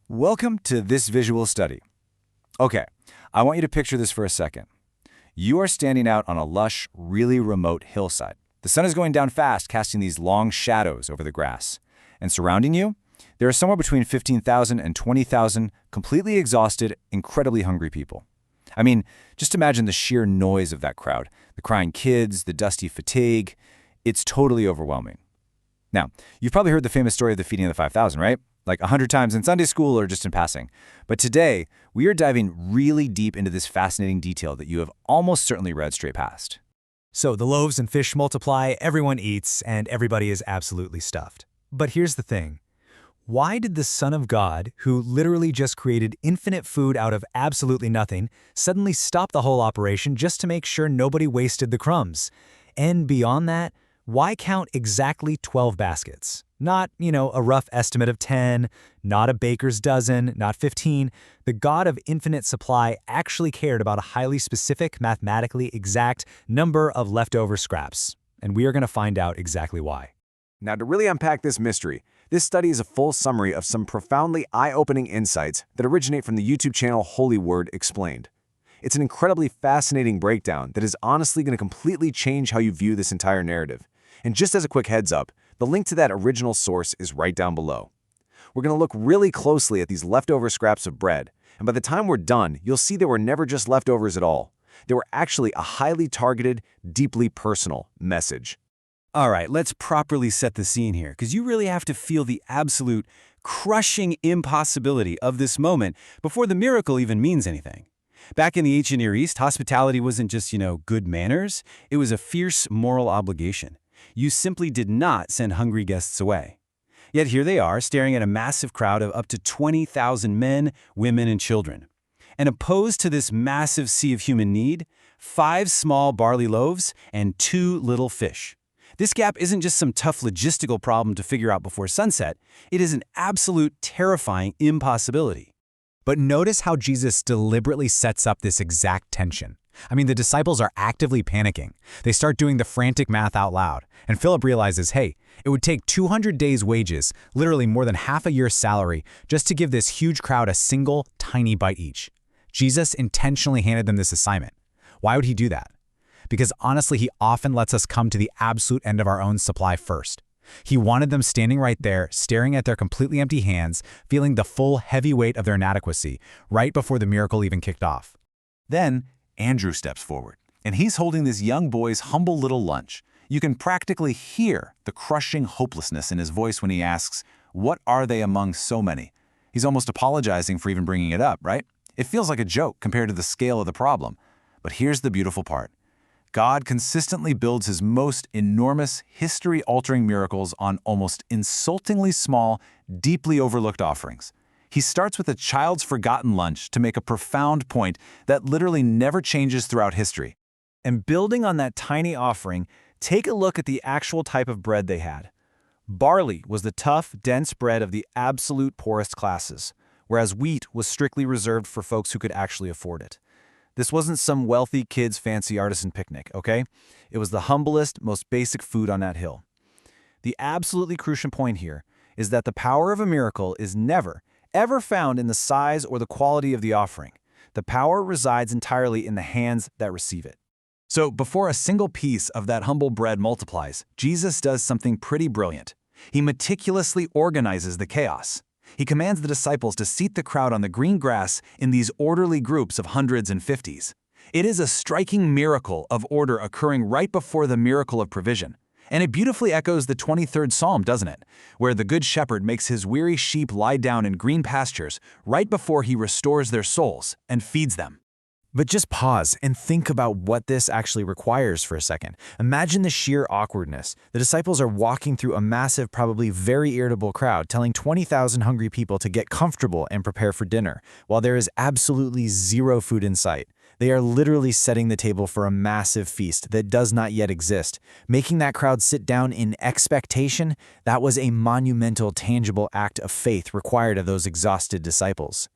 Welcome to this visual study. Okay, I want you to picture this for a second. You are standing out on a lush, really remote hillside. The sun is going down fast, casting these long shadows over the grass. And surrounding you, there are somewhere between 15,000 and 20,000 completely exhausted, incredibly hungry people. I mean, just imagine the sheer noise of that crowd, the crying kids, the dusty fatigue. It's totally overwhelming. Now, you've probably heard the famous story of the feeding of the 5,000, right? Like 100 times in Sunday school or just in passing. But today, we are diving really deep into this fascinating detail that you have almost certainly read straight past. So the loaves and fish multiply, everyone eats, and everybody is absolutely stuffed. But here's the thing. Why did the Son of God, who literally just created infinite food out of absolutely nothing, suddenly stop the whole operation just to make sure nobody wasted the crumbs? And beyond that, why count exactly 12 baskets? Not, a rough estimate of 10, not a baker's dozen, not 15. The God of infinite supply actually cared about a highly specific, mathematically exact number of leftover scraps. And we are going to find out exactly why. Now, to really unpack this mystery, this study is a full summary of some profoundly eye-opening insights that originate from the YouTube channel Holy Word Explained. It's an incredibly fascinating breakdown that is honestly going to completely change how you view this entire narrative. And just as a quick heads up, the link to that original source is right down below. We're going to look really closely at these leftover scraps of bread, and by the time we're done, you'll see they were never just leftovers at all. They were actually a highly targeted, deeply personal message. All right, let's properly set the scene here, because you really have to feel the absolute crushing impossibility of this moment before the miracle even means anything. Back in the ancient Near East, hospitality wasn't just, good manners. It was a fierce moral obligation. You simply did not send hungry guests away. Yet here they are, staring at a massive crowd of up to 20,000 men, women, and children. And opposed to this massive sea of human need, 5 small barley loaves and 2 little fish. This gap isn't just some tough logistical problem to figure out before sunset. It is an absolute terrifying impossibility. But notice how Jesus deliberately sets up this exact tension. The disciples are actively panicking. They start doing the frantic math out loud, and Philip realizes, hey, it would take 200 days' wages, literally more than half a year's salary, just to give this huge crowd a single, tiny bite each. Jesus intentionally handed them this assignment. Why would he do that? Because honestly, he often lets us come to the absolute end of our own supply first. He wanted them standing right there, staring at their completely empty hands, feeling the full heavy weight of their inadequacy, right before the miracle even kicked off. Then, Andrew steps forward, and he's holding this young boy's humble little lunch. You can practically hear the crushing hopelessness in his voice when he asks, "What are they among so many?" He's almost apologizing for even bringing it up, right? It feels like a joke compared to the scale of the problem. But here's the beautiful part. God consistently builds his most enormous, history-altering miracles on almost insultingly small, deeply overlooked offerings. He starts with a child's forgotten lunch to make a profound point that literally never changes throughout history. And building on that tiny offering, take a look at the actual type of bread they had. Barley was the tough, dense bread of the absolute poorest classes, whereas wheat was strictly reserved for folks who could actually afford it. This wasn't some wealthy kid's fancy artisan picnic, okay? It was the humblest, most basic food on that hill. The absolutely crucial point here is that the power of a miracle is never, ever found in the size or the quality of the offering. The power resides entirely in the hands that receive it. So before a single piece of that humble bread multiplies, Jesus does something pretty brilliant. He meticulously organizes the chaos. He commands the disciples to seat the crowd on the green grass in these orderly groups of hundreds and fifties. It is a striking miracle of order occurring right before the miracle of provision. And it beautifully echoes the 23rd Psalm, doesn't it? Where the Good Shepherd makes his weary sheep lie down in green pastures right before he restores their souls and feeds them. But just pause and think about what this actually requires for a second. Imagine the sheer awkwardness. The disciples are walking through a massive, probably very irritable crowd, telling 20,000 hungry people to get comfortable and prepare for dinner, while there is absolutely zero food in sight. They are literally setting the table for a massive feast that does not yet exist. Making that crowd sit down in expectation, that was a monumental, tangible act of faith required of those exhausted disciples.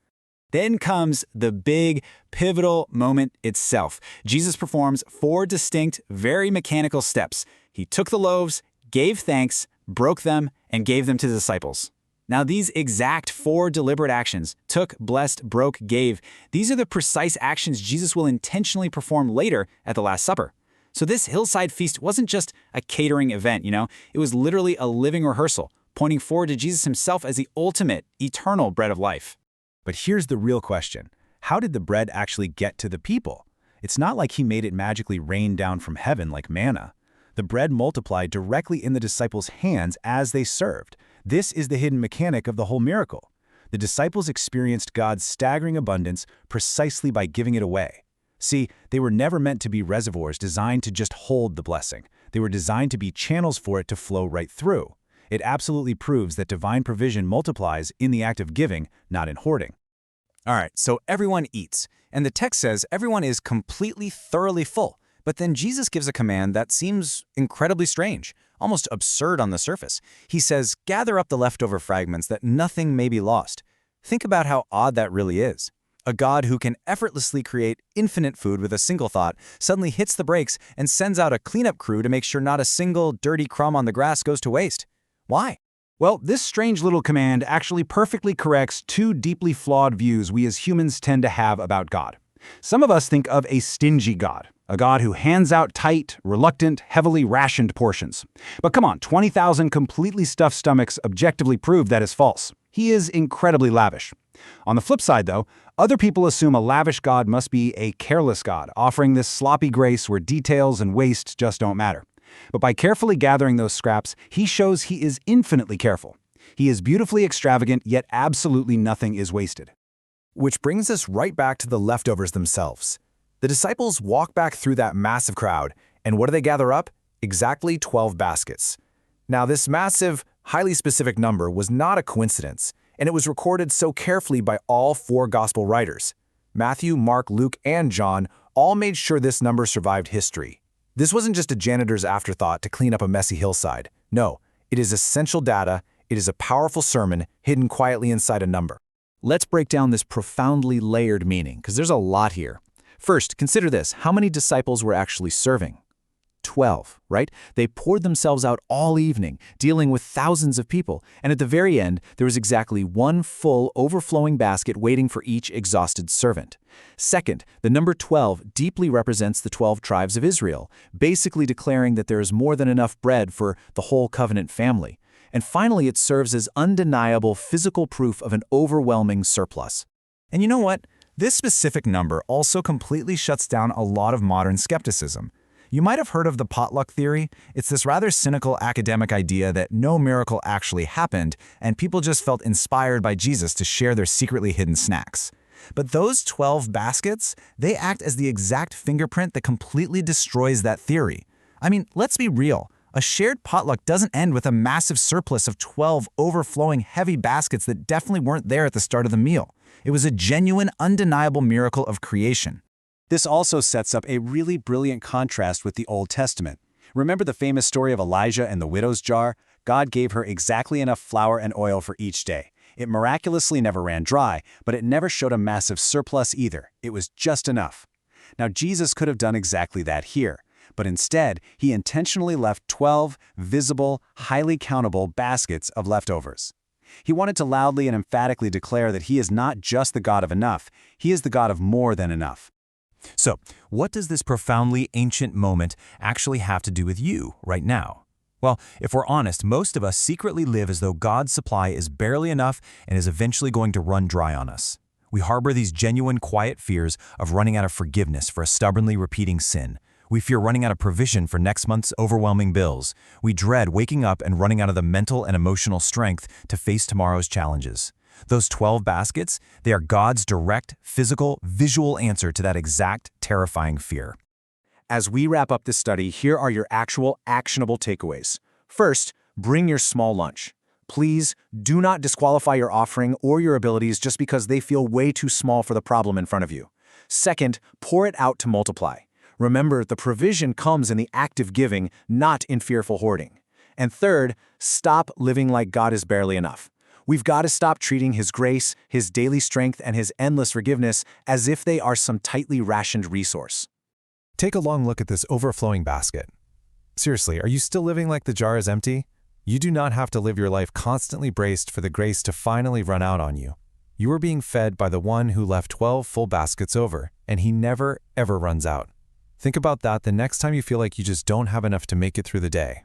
Then comes the big, pivotal moment itself. Jesus performs 4 distinct, very mechanical steps. He took the loaves, gave thanks, broke them, and gave them to the disciples. Now, these exact 4 deliberate actions, took, blessed, broke, gave, these are the precise actions Jesus will intentionally perform later at the Last Supper. So this hillside feast wasn't just a catering event, it was literally a living rehearsal, pointing forward to Jesus himself as the ultimate, eternal bread of life. But here's the real question. How did the bread actually get to the people? It's not like he made it magically rain down from heaven like manna. The bread multiplied directly in the disciples' hands as they served. This is the hidden mechanic of the whole miracle. The disciples experienced God's staggering abundance precisely by giving it away. See, they were never meant to be reservoirs designed to just hold the blessing. They were designed to be channels for it to flow right through. It absolutely proves that divine provision multiplies in the act of giving, not in hoarding. All right, so everyone eats, and the text says everyone is completely, thoroughly full. But then Jesus gives a command that seems incredibly strange, almost absurd on the surface. He says, gather up the leftover fragments that nothing may be lost. Think about how odd that really is. A God who can effortlessly create infinite food with a single thought suddenly hits the brakes and sends out a cleanup crew to make sure not a single dirty crumb on the grass goes to waste. Why? Well, this strange little command actually perfectly corrects 2 deeply flawed views we as humans tend to have about God. Some of us think of a stingy God, a God who hands out tight, reluctant, heavily rationed portions. But come on, 20,000 completely stuffed stomachs objectively prove that is false. He is incredibly lavish. On the flip side, though, other people assume a lavish God must be a careless God, offering this sloppy grace where details and waste just don't matter. But by carefully gathering those scraps, he shows he is infinitely careful. He is beautifully extravagant, yet absolutely nothing is wasted. Which brings us right back to the leftovers themselves. The disciples walk back through that massive crowd, and what do they gather up? Exactly 12 baskets. Now, this massive, highly specific number was not a coincidence, and it was recorded so carefully by all 4 gospel writers. Matthew, Mark, Luke, and John all made sure this number survived history. This wasn't just a janitor's afterthought to clean up a messy hillside. No, it is essential data. It is a powerful sermon hidden quietly inside a number. Let's break down this profoundly layered meaning, because there's a lot here. First, consider this. How many disciples were actually serving? 12, right? They poured themselves out all evening, dealing with thousands of people, and at the very end, there was exactly 1 full, overflowing basket waiting for each exhausted servant. Second, the number 12 deeply represents the 12 tribes of Israel, basically declaring that there is more than enough bread for the whole covenant family. And finally, it serves as undeniable physical proof of an overwhelming surplus. And you know what? This specific number also completely shuts down a lot of modern skepticism. You might have heard of the potluck theory. It's this rather cynical academic idea that no miracle actually happened, and people just felt inspired by Jesus to share their secretly hidden snacks. But those 12 baskets, they act as the exact fingerprint that completely destroys that theory. I mean, let's be real. A shared potluck doesn't end with a massive surplus of 12 overflowing heavy baskets that definitely weren't there at the start of the meal. It was a genuine, undeniable miracle of creation. This also sets up a really brilliant contrast with the Old Testament. Remember the famous story of Elijah and the widow's jar? God gave her exactly enough flour and oil for each day. It miraculously never ran dry, but it never showed a massive surplus either. It was just enough. Now, Jesus could have done exactly that here, but instead, he intentionally left 12 visible, highly countable baskets of leftovers. He wanted to loudly and emphatically declare that he is not just the God of enough, he is the God of more than enough. So, what does this profoundly ancient moment actually have to do with you right now? Well, if we're honest, most of us secretly live as though God's supply is barely enough and is eventually going to run dry on us. We harbor these genuine, quiet fears of running out of forgiveness for a stubbornly repeating sin. We fear running out of provision for next month's overwhelming bills. We dread waking up and running out of the mental and emotional strength to face tomorrow's challenges. Those 12 baskets, they are God's direct, physical, visual answer to that exact terrifying fear. As we wrap up this study, here are your actual actionable takeaways. First, bring your small lunch. Please do not disqualify your offering or your abilities just because they feel way too small for the problem in front of you. Second, pour it out to multiply. Remember, the provision comes in the active giving, not in fearful hoarding. And third, stop living like God is barely enough. We've got to stop treating His grace, His daily strength, and His endless forgiveness as if they are some tightly rationed resource. Take a long look at this overflowing basket. Seriously, are you still living like the jar is empty? You do not have to live your life constantly braced for the grace to finally run out on you. You are being fed by the one who left 12 full baskets over, and he never, ever runs out. Think about that the next time you feel like you just don't have enough to make it through the day.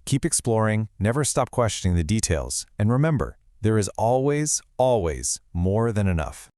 Keep exploring, never stop questioning the details, and remember, there is always, always more than enough.